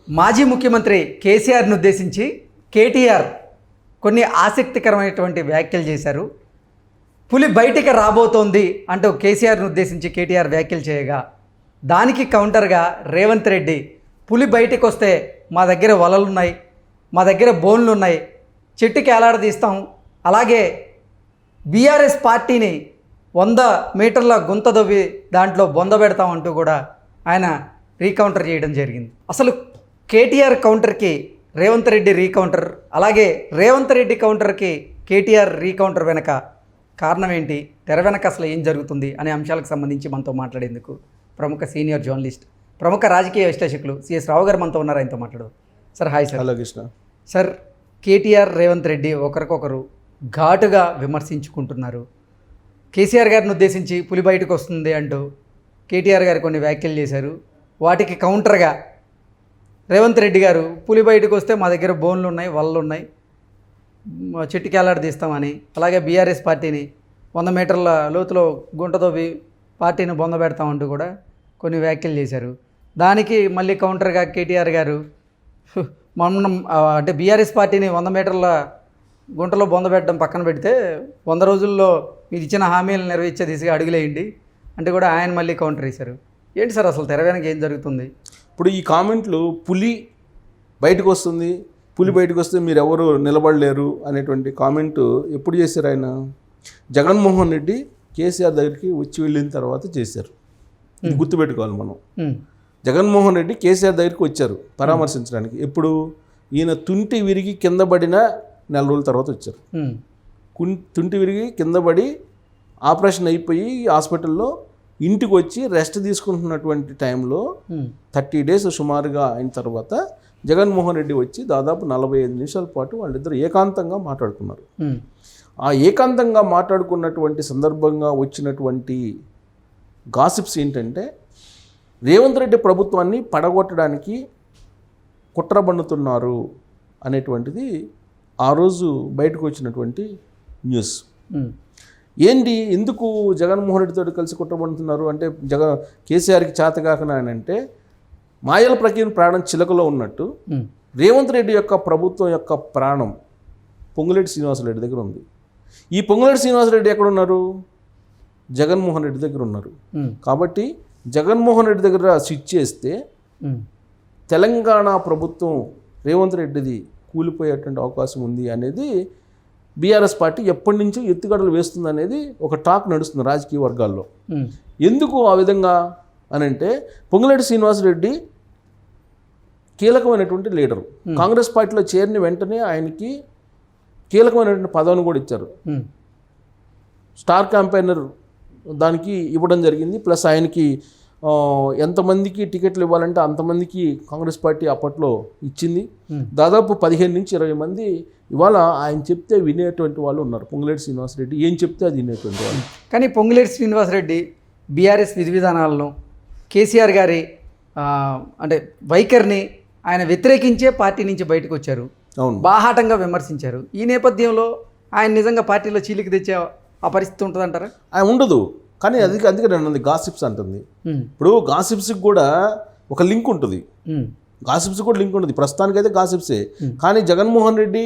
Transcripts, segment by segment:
మాజీ ముఖ్యమంత్రి కేసీఆర్ను ఉద్దేశించి కేటీఆర్ కొన్ని ఆసక్తికరమైనటువంటి వ్యాఖ్యలు చేశారు. పులి బయటికి రాబోతోంది అంటూ కేసీఆర్ను ఉద్దేశించి కేటీఆర్ వ్యాఖ్యలు చేయగా, దానికి కౌంటర్గా రేవంత్ రెడ్డి పులి బయటికి వస్తే మా దగ్గర వలలున్నాయి, మా దగ్గర బోన్లు ఉన్నాయి, చెట్టుకి ఏలాడదీస్తాం, అలాగే బీఆర్ఎస్ పార్టీని 100 మీటర్ల గుంత దొవ్వి దాంట్లో బొంద పెడతాం అంటూ కూడా ఆయన రీకౌంటర్ చేయడం జరిగింది. అసలు కేటీఆర్ కౌంటర్కి రేవంత్ రెడ్డి రీకౌంటర్, అలాగే రేవంత్ రెడ్డి కౌంటర్కి కేటీఆర్ రీకౌంటర్ వెనక కారణం ఏంటి, తెర వెనక అసలు ఏం జరుగుతుంది అనే అంశాలకు సంబంధించి మనతో మాట్లాడేందుకు ప్రముఖ సీనియర్ జర్నలిస్ట్, ప్రముఖ రాజకీయ విశ్లేషకులు సిఎస్ రావు గారు మనతో ఉన్నారు. ఆయనతో మాట్లాడు. Sir hi sir. Hello Krishna. Sir, KTR Revanth Reddy ఒకరికొకరు ఘాటుగా విమర్శించుకుంటున్నారు. కేసీఆర్ గారిని ఉద్దేశించి పులి బయటకు వస్తుంది అంటూ కేటీఆర్ గారు కొన్ని వ్యాఖ్యలు చేశారు. వాటికి కౌంటర్గా రేవంత్ రెడ్డి గారు పులి బయటకు వస్తే మా దగ్గర బోన్లు ఉన్నాయి, వలలు ఉన్నాయి, చెట్టుకేలాడ తీస్తామని, అలాగే బీఆర్ఎస్ పార్టీని 100 మీటర్ల లోతులో గుంటతో పార్టీని బొంద పెడతామంటూ కూడా కొన్ని వ్యాఖ్యలు చేశారు. దానికి మళ్ళీ కౌంటర్గా కేటీఆర్ గారు మనం అంటే బీఆర్ఎస్ పార్టీని 100 మీటర్ల గుంటలో బొంద పెట్టడం పక్కన పెడితే 100 రోజుల్లో మీరు ఇచ్చిన హామీలను నెరవేర్చే దిశగా అడుగులేయండి అంటే కూడా ఆయన మళ్ళీ కౌంటర్ వేశారు. ఏంటి సార్ అసలు తెర వెనక ఏం జరుగుతుంది? ఇప్పుడు ఈ కామెంట్లు పులి బయటకు వస్తుంది, పులి బయటకు వస్తే మీరు ఎవరు నిలబడలేరు అనేటువంటి కామెంటు ఎప్పుడు చేశారు? ఆయన జగన్మోహన్ రెడ్డి కేసీఆర్ దగ్గరికి వచ్చి వెళ్ళిన తర్వాత చేశారు. ఇది గుర్తుపెట్టుకోవాలి మనం. జగన్మోహన్ రెడ్డి కేసీఆర్ దగ్గరికి వచ్చారు పరామర్శించడానికి. ఎప్పుడు? ఈయన తుంటి విరిగి కింద పడిన 4 రోజుల తర్వాత వచ్చారు. తుంటి విరిగి కింద పడి ఆపరేషన్ అయిపోయి హాస్పిటల్లో ఇంటికి వచ్చి రెస్ట్ తీసుకుంటున్నటువంటి టైంలో 30 డేస్ సుమారుగా అయిన తర్వాత జగన్మోహన్ రెడ్డి వచ్చి దాదాపు 45 నిమిషాల పాటు వాళ్ళిద్దరు ఏకాంతంగా మాట్లాడుకున్నారు. ఆ ఏకాంతంగా మాట్లాడుకున్నటువంటి సందర్భంగా వచ్చినటువంటి గాసిప్స్ ఏంటంటే, రేవంత్ రెడ్డి ప్రభుత్వాన్ని పడగొట్టడానికి కుట్ర పన్నుతున్నారు అనేటువంటిది ఆ రోజు బయటకు వచ్చినటువంటి న్యూస్. ఏంటి, ఎందుకు జగన్మోహన్ రెడ్డితో కలిసి కుట్రపడుతున్నారు అంటే, కేసీఆర్కి చేతగాకనా అని అంటే, మాయల ప్రకీర్ణ ప్రాణం చిలకలో ఉన్నట్టు రేవంత్ రెడ్డి యొక్క ప్రభుత్వం యొక్క ప్రాణం పొంగులేటి శ్రీనివాసరెడ్డి దగ్గర ఉంది. ఈ పొంగులేటి శ్రీనివాసరెడ్డి ఎక్కడున్నారు? జగన్మోహన్ రెడ్డి దగ్గర ఉన్నారు. కాబట్టి జగన్మోహన్ రెడ్డి దగ్గర స్విచ్ చేస్తే తెలంగాణ ప్రభుత్వం రేవంత్ రెడ్డిది కూలిపోయేటువంటి అవకాశం ఉంది అనేది బీఆర్ఎస్ పార్టీ ఎప్పటి నుంచో ఎత్తుగడలు వేస్తుంది అనేది ఒక టాక్ నడుస్తుంది రాజకీయ వర్గాల్లో. ఎందుకు ఆ విధంగా అని అంటే, పొంగులేటి శ్రీనివాసరెడ్డి కీలకమైనటువంటి లీడరు. కాంగ్రెస్ పార్టీలో చేరిన వెంటనే ఆయనకి కీలకమైనటువంటి పదవిని కూడా ఇచ్చారు. స్టార్ క్యాంపెయినర్ దానికి ఇవ్వడం జరిగింది. ప్లస్ ఆయనకి ఎంతమందికి టికెట్లు ఇవ్వాలంటే అంతమందికి కాంగ్రెస్ పార్టీ అప్పట్లో ఇచ్చింది. దాదాపు 15 నుంచి 20 మంది ఇవాళ ఆయన చెప్తే వినేటువంటి వాళ్ళు ఉన్నారు. పొంగులేటి శ్రీనివాసరెడ్డి ఏం చెప్తే అది వినేటువంటి వాళ్ళు. కానీ పొంగులేటి శ్రీనివాసరెడ్డి బీఆర్ఎస్ విధి విధానాలను, కేసీఆర్ గారి అంటే వైఖరిని ఆయన వ్యతిరేకించే పార్టీ నుంచి బయటకు వచ్చారు. అవును, బాహాటంగా విమర్శించారు. ఈ నేపథ్యంలో ఆయన నిజంగా పార్టీలో చీలికి తెచ్చే ఆ పరిస్థితి ఉంటుందంటారా? ఆయన ఉండదు. కానీ అందుకే నన్ను గాసిప్స్ అంటుంది. ఇప్పుడు గాసిప్స్కి కూడా ఒక లింక్ ఉంటుంది. గాసిప్స్ కూడా లింక్ ఉంటుంది. ప్రస్తుతానికైతే గాసిప్సే. కానీ జగన్మోహన్ రెడ్డి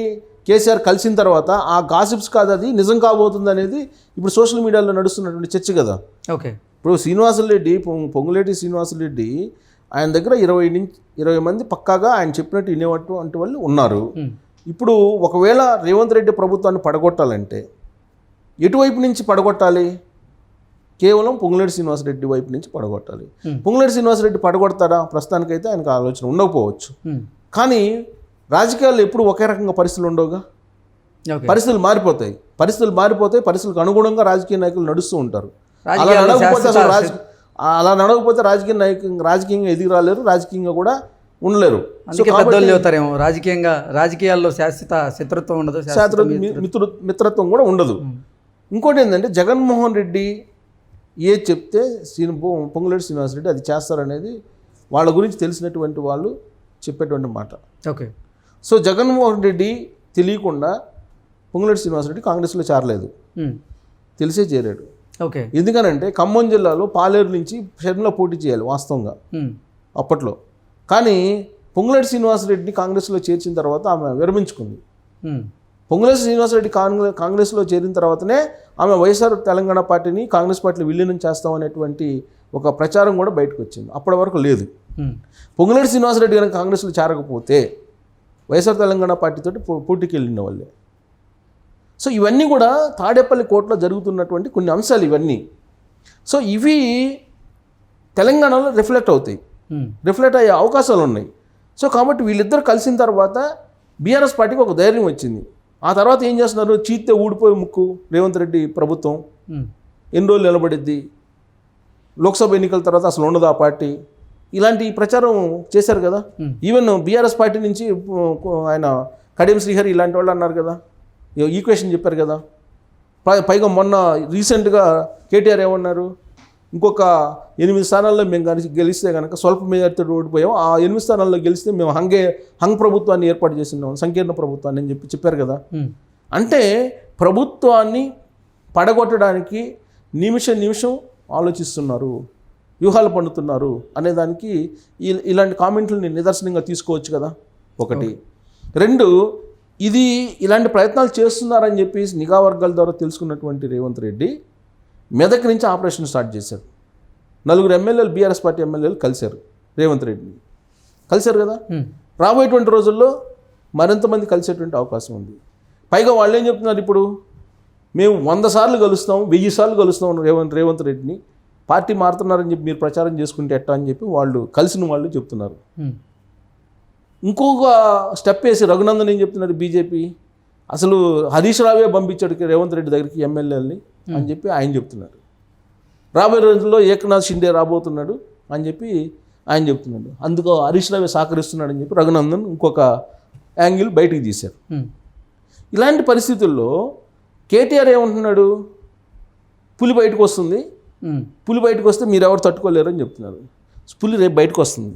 కేసీఆర్ కలిసిన తర్వాత ఆ గాసిప్స్ కాదు, అది నిజం కాబోతుంది అనేది ఇప్పుడు సోషల్ మీడియాలో నడుస్తున్నటువంటి చర్చ కదా. ఓకే, ఇప్పుడు శ్రీనివాసరెడ్డి, పొంగులేటి శ్రీనివాసరెడ్డి ఆయన దగ్గర 20 మంది పక్కాగా ఆయన చెప్పినట్టు వినేటువంటి వాళ్ళు ఉన్నారు. ఇప్పుడు ఒకవేళ రేవంత్ రెడ్డి ప్రభుత్వాన్ని పడగొట్టాలంటే ఎటువైపు నుంచి పడగొట్టాలి? కేవలం పొంగులేటి శ్రీనివాసరెడ్డి వైపు నుంచి పడగొట్టాలి. పొంగులేటి శ్రీనివాసరెడ్డి పడగొడతాడా? ప్రస్తుతానికైతే ఆయనకు ఆలోచన ఉండకపోవచ్చు. కానీ రాజకీయాల్లో ఎప్పుడు ఒకే రకంగా పరిస్థితులు ఉండవుగా. పరిస్థితులు మారిపోతాయి. పరిస్థితులకు అనుగుణంగా రాజకీయ నాయకులు నడుస్తూ ఉంటారు. అలా నడవకపోతే రాజకీయంగా ఎదిగి రాలేరు, రాజకీయంగా కూడా ఉండలేరు. రాజకీయాల్లో శాశ్వత శత్రుత్వం ఉండదు, మిత్రత్వం కూడా ఉండదు. ఇంకోటి ఏంటంటే, జగన్మోహన్ రెడ్డి ఏ చెప్తే పొంగులేటి శ్రీనివాసరెడ్డి అది చేస్తారనేది వాళ్ళ గురించి తెలిసినటువంటి వాళ్ళు చెప్పేటువంటి మాట. ఓకే, సో జగన్మోహన్ రెడ్డి తెలియకుండా పొంగులేటి శ్రీనివాసరెడ్డి కాంగ్రెస్లో చేరలేదు, తెలిసే చేరాడు. ఓకే, ఎందుకనంటే ఖమ్మం జిల్లాలో పాలేరు నుంచి షర్మిల పోటీ చేయాలి వాస్తవంగా అప్పట్లో. కానీ పొంగులేటి శ్రీనివాసరెడ్డిని కాంగ్రెస్లో చేర్చిన తర్వాత ఆమె విరమించుకుంది. ఉమ్, పొంగులేటి శ్రీనివాసరెడ్డి కాంగ్రెస్లో చేరిన తర్వాతనే ఆమె వైఎస్ఆర్ తెలంగాణ పార్టీని కాంగ్రెస్ పార్టీలో విలీనం చేస్తామనేటువంటి ఒక ప్రచారం కూడా బయటకు వచ్చింది. అప్పటి వరకు లేదు. ఉమ్, పొంగులేటి శ్రీనివాసరెడ్డి కనుక కాంగ్రెస్లో చేరకపోతే వైఎస్ఆర్ తెలంగాణ పార్టీతోటి పోటీకి వెళ్ళిన వాళ్ళే. సో ఇవన్నీ కూడా తాడేపల్లి కోర్టులో జరుగుతున్నటువంటి కొన్ని అంశాలు ఇవన్నీ. సో ఇవి తెలంగాణలో రిఫ్లెక్ట్ అవుతాయి, ఉమ్, రిఫ్లెక్ట్ అయ్యే అవకాశాలు ఉన్నాయి. సో కాబట్టి వీళ్ళిద్దరు కలిసిన తర్వాత బీఆర్ఎస్ పార్టీకి ఒక ధైర్యం వచ్చింది. ఆ తర్వాత ఏం చేస్తున్నారు, చీత్తే ఊడిపోయి ముక్కు రేవంత్ రెడ్డి ప్రభుత్వం ఉమ్, ఎన్ని రోజులు నిలబడిద్ది, లోక్సభ ఎన్నికల తర్వాత అసలు ఉండదు ఆ పార్టీ, ఇలాంటి ప్రచారం చేశారు కదా. ఈవెన్ బీఆర్ఎస్ పార్టీ నుంచి ఆయన కడియం శ్రీహరి ఇలాంటి వాళ్ళు అన్నారు కదా, ఈక్వేషన్ చెప్పారు కదా. పైగా మొన్న రీసెంట్గా కేటీఆర్ ఏమన్నారు, ఇంకొక 8 స్థానాల్లో మేము కానీ గెలిస్తే కనుక స్వల్ప మెజార్టీతో ఓడిపోయాం, ఆ 8 స్థానాల్లో గెలిస్తే మేము హంగ్ ప్రభుత్వాన్ని ఏర్పాటు చేసినాం, సంకీర్ణ ప్రభుత్వాన్ని అని చెప్పారు కదా. ఉమ్, అంటే ప్రభుత్వాన్ని పడగొట్టడానికి నిమిషం ఆలోచిస్తున్నారు, వ్యూహాలు పండుతున్నారు అనేదానికి ఇలాంటి కామెంట్లని నిదర్శనంగా తీసుకోవచ్చు కదా. ఒకటి. రెండు, ఇది ఇలాంటి ప్రయత్నాలు చేస్తున్నారని చెప్పి నిఘా వర్గాల ద్వారా తెలుసుకున్నటువంటి రేవంత్ రెడ్డి మెదక్ నుంచి ఆపరేషన్ స్టార్ట్ చేశారు. 4 ఎమ్మెల్యేలు బీఆర్ఎస్ పార్టీ ఎమ్మెల్యేలు కలిశారు రేవంత్ రెడ్డిని, కలిశారు కదా. రాబోయేటువంటి రోజుల్లో మరింతమంది కలిసేటువంటి అవకాశం ఉంది. పైగా వాళ్ళు ఏం చెప్తున్నారు, ఇప్పుడు మేము 100 సార్లు కలుస్తాం, 1000 సార్లు కలుస్తాం రేవంత్ రెడ్డిని, పార్టీ మారుతున్నారని చెప్పి మీరు ప్రచారం చేసుకుంటే ఎట్టా అని చెప్పి వాళ్ళు కలిసిన వాళ్ళు చెప్తున్నారు. ఇంకొక స్టెప్ వేసి రఘునందన్ ఏం చెప్తున్నారు, బీజేపీ అసలు హరీష్ రావే పంపించాడు రేవంత్ రెడ్డి దగ్గరికి ఎమ్మెల్యేలని అని చెప్పి ఆయన చెప్తున్నారు. రాబోయే రోజుల్లో ఏకనాథ్ షిండే రాబోతున్నాడు అని చెప్పి ఆయన చెప్తున్నాడు. అందుకు హరీష్ రావే సహకరిస్తున్నాడు అని చెప్పి రఘునందన్ ఇంకొక యాంగిల్ బయటికి తీశారు. ఇలాంటి పరిస్థితుల్లో కేటీఆర్ ఏమంటున్నాడు, పులి బయటకు వస్తుంది, పులి బయటకు వస్తే మీరు ఎవరు తట్టుకోలేరు అని చెప్తున్నారు. పులి రేపు బయటకు వస్తుంది,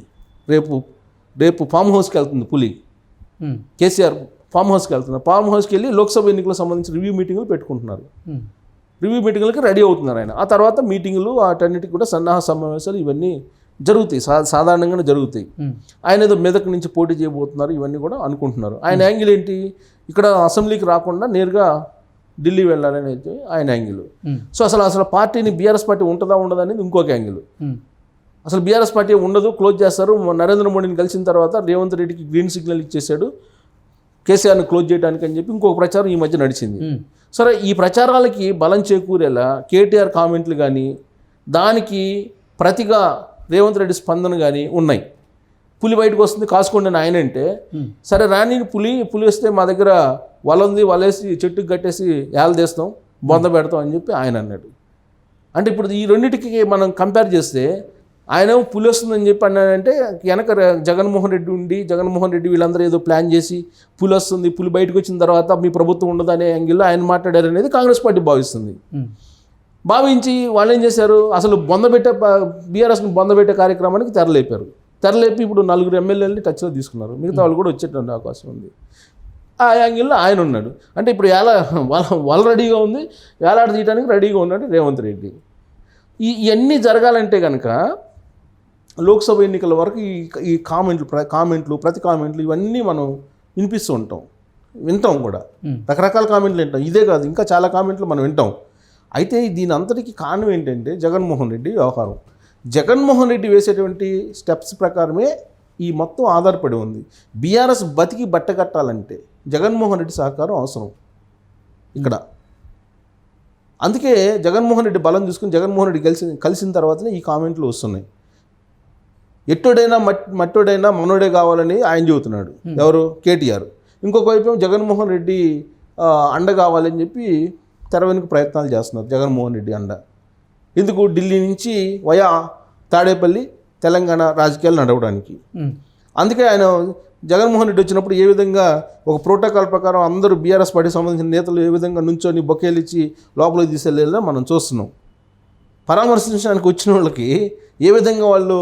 రేపు ఫామ్ హౌస్కి వెళ్తుంది పులి. కేసీఆర్ ఫామ్ హౌస్కి వెళ్తున్నారు. ఫామ్ హౌస్కి వెళ్ళి లోక్సభ ఎన్నికలకు సంబంధించిన రివ్యూ మీటింగులు పెట్టుకుంటున్నారు. రివ్యూ మీటింగులకి రెడీ అవుతున్నారు ఆయన. ఆ తర్వాత మీటింగులు వాటన్నిటికి కూడా సన్నాహ సమావేశాలు ఇవన్నీ జరుగుతాయి, సాధారణంగానే జరుగుతాయి. ఆయన ఏదో మెదక్ నుంచి పోటీ చేయబోతున్నారు, ఇవన్నీ కూడా అనుకుంటున్నారు. ఆయన యాంగిల్ ఏంటి, ఇక్కడ అసెంబ్లీకి రాకుండా నేరుగా ఢిల్లీ వెళ్ళాలని అయితే ఆయన యాంగిల్. సో అసలు పార్టీని బీఆర్ఎస్ పార్టీ ఉంటుందా ఉండదా అనేది ఇంకొక యాంగిల్. అసలు బీఆర్ఎస్ పార్టీ ఉండదు, క్లోజ్ చేస్తారు. నరేంద్ర మోడీని కలిసిన తర్వాత రేవంత్ రెడ్డికి గ్రీన్ సిగ్నల్ ఇచ్చేశాడు కేసీఆర్ని క్లోజ్ చేయడానికి అని చెప్పి ఇంకొక ప్రచారం ఈ మధ్య నడిచింది. సరే, ఈ ప్రచారాలకి బలం చేకూరేలా కేటీఆర్ కామెంట్లు కానీ దానికి ప్రతిగా రేవంత్ రెడ్డి స్పందన కానీ ఉన్నాయి. పులి బయటకు వస్తుంది కాసుకోండి అని ఆయన అంటే, సరే రాని పులి వస్తే మా దగ్గర వల ఉంది, వలేసి చెట్టుకు కట్టేసి ఏలదేస్తాం, బొంద పెడతాం అని చెప్పి ఆయన అన్నాడు. అంటే ఇప్పుడు ఈ రెండింటికి మనం కంపేర్ చేస్తే ఆయన పులి వస్తుందని చెప్పి అన్నాడంటే వెనక జగన్మోహన్ రెడ్డి వీళ్ళందరూ ఏదో ప్లాన్ చేసి పులి వస్తుంది, పులి బయటకు వచ్చిన తర్వాత మీ ప్రభుత్వం ఉండదు అనే యాంగిల్లో ఆయన మాట్లాడారు అనేది కాంగ్రెస్ పార్టీ భావిస్తుంది. భావించి వాళ్ళు ఏం చేశారు, అసలు బీఆర్ఎస్ని బొందబెట్టే కార్యక్రమానికి తెరలేపి ఇప్పుడు 4 ఎమ్మెల్యేలని టచ్లో తీసుకున్నారు. మిగతా వాళ్ళు కూడా వచ్చేటువంటి అవకాశం ఉంది. ఆ యాంగిల్లో ఆయన ఉన్నాడు. అంటే ఇప్పుడు వాళ్ళ రెడీగా ఉంది, వేలాడ తీయడానికి రెడీగా ఉన్నాడు రేవంత్ రెడ్డి. ఇవన్నీ జరగాలంటే కనుక లోక్సభ ఎన్నికల వరకు ఈ ప్రతి కామెంట్లు ఇవన్నీ మనం వింటాం కూడా. రకరకాల కామెంట్లు వింటాం. ఇదే కాదు, ఇంకా చాలా కామెంట్లు మనం వింటాం. అయితే దీని అంతటికి కారణం ఏంటంటే జగన్మోహన్ రెడ్డి వ్యవహారం. జగన్మోహన్ రెడ్డి వేసేటువంటి స్టెప్స్ ప్రకారమే ఈ మొత్తం ఆధారపడి ఉంది. బీఆర్ఎస్ బతికి బట్టకట్టాలంటే జగన్మోహన్ రెడ్డి సహకారం అవసరం ఇక్కడ. అందుకే జగన్మోహన్ రెడ్డి బలం చూసుకుని జగన్మోహన్ రెడ్డి కలిసిన తర్వాతనే ఈ కామెంట్లు వస్తున్నాయి. ఎట్టోడైనా మట్టోడైనా మనోడే కావాలని ఆయన చెబుతున్నాడు, ఎవరు, కేటీఆర్. ఇంకొక వైపు జగన్మోహన్ రెడ్డి అండ కావాలని చెప్పి తెర వెనుక ప్రయత్నాలు చేస్తున్నారు. జగన్మోహన్ రెడ్డి అండ ఎందుకు, ఢిల్లీ నుంచి వయా తాడేపల్లి తెలంగాణ రాజకీయాలు నడవడానికి. అందుకే ఆయన జగన్మోహన్ రెడ్డి వచ్చినప్పుడు ఏ విధంగా ఒక ప్రోటోకాల్ ప్రకారం అందరూ బీఆర్ఎస్ పార్టీకి సంబంధించిన నేతలు ఏ విధంగా నుంచొని బొకేలు ఇచ్చి లోపలికి తీసుకెళ్ళేలా మనం చూస్తున్నాం. పరామర్శించడానికి వచ్చిన వాళ్ళకి ఏ విధంగా వాళ్ళు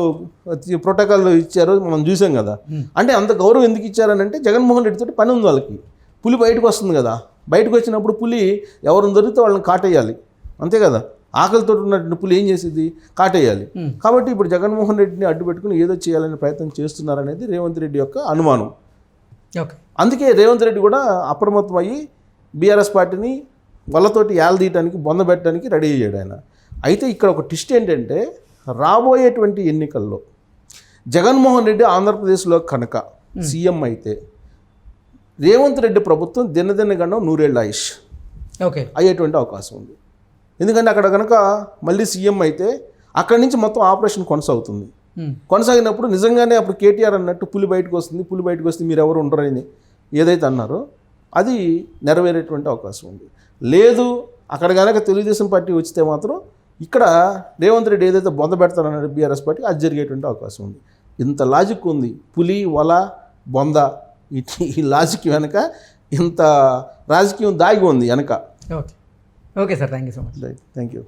ప్రోటోకాల్ ఇచ్చారో మనం చూసాం కదా. అంటే అంత గౌరవం ఎందుకు ఇచ్చారని అంటే జగన్మోహన్ రెడ్డితో పని ఉంది వాళ్ళకి. పులి బయటకు వస్తుంది కదా, బయటకు వచ్చినప్పుడు పులి ఎవరిని దొరికితే వాళ్ళని కాటేయాలి, అంతే కదా. ఆకలితో ఉన్నటువంటి పులి ఏం చేసేది? కాటేయాలి. కాబట్టి ఇప్పుడు జగన్మోహన్ రెడ్డిని అడ్డు పెట్టుకుని ఏదో చేయాలనే ప్రయత్నం చేస్తున్నారనేది రేవంత్ రెడ్డి యొక్క అనుమానం. ఓకే. అందుకే రేవంత్ రెడ్డి కూడా అప్రమత్తం అయ్యి బీఆర్ఎస్ పార్టీని వాళ్ళతోటి ఏలదీయడానికి బొందబెట్టడానికి రెడీ అయ్యాడు ఆయన. అయితే ఇక్కడ ఒక ట్విస్ట్ ఏంటంటే రాబోయేటువంటి ఎన్నికల్లో జగన్మోహన్ రెడ్డి ఆంధ్రప్రదేశ్లో కనుక సీఎం అయితే రేవంత్ రెడ్డి ప్రభుత్వం దినదినగండం 100 ఏళ్ళ ఆయుష్ ఓకే అయ్యేటువంటి అవకాశం ఉంది. ఎందుకంటే అక్కడ కనుక మళ్ళీ సీఎం అయితే అక్కడి నుంచి మొత్తం ఆపరేషన్ కొనసాగుతుంది. కొనసాగినప్పుడు నిజంగానే అప్పుడు కేటీఆర్ అన్నట్టు పులి బయటకు వస్తుంది, పులి బయటకు వస్తే మీరు ఎవరు ఉండరని ఏదైతే అన్నారో అది నెరవేరేటువంటి అవకాశం ఉంది. లేదు అక్కడ కనుక తెలుగుదేశం పార్టీ వచ్చితే మాత్రం ఇక్కడ రేవంత్ రెడ్డి ఏదైతే బొంద పెడతారన్నాడు బీఆర్ఎస్ పార్టీ అది జరిగేటువంటి అవకాశం ఉంది. ఇంత లాజిక్ ఉంది. పులి, వల, బొంద ఈ లాజిక్ వెనక ఇంత రాజకీయం దాగి ఉంది వెనక. Okay okay sir, thank you so much. Thank you.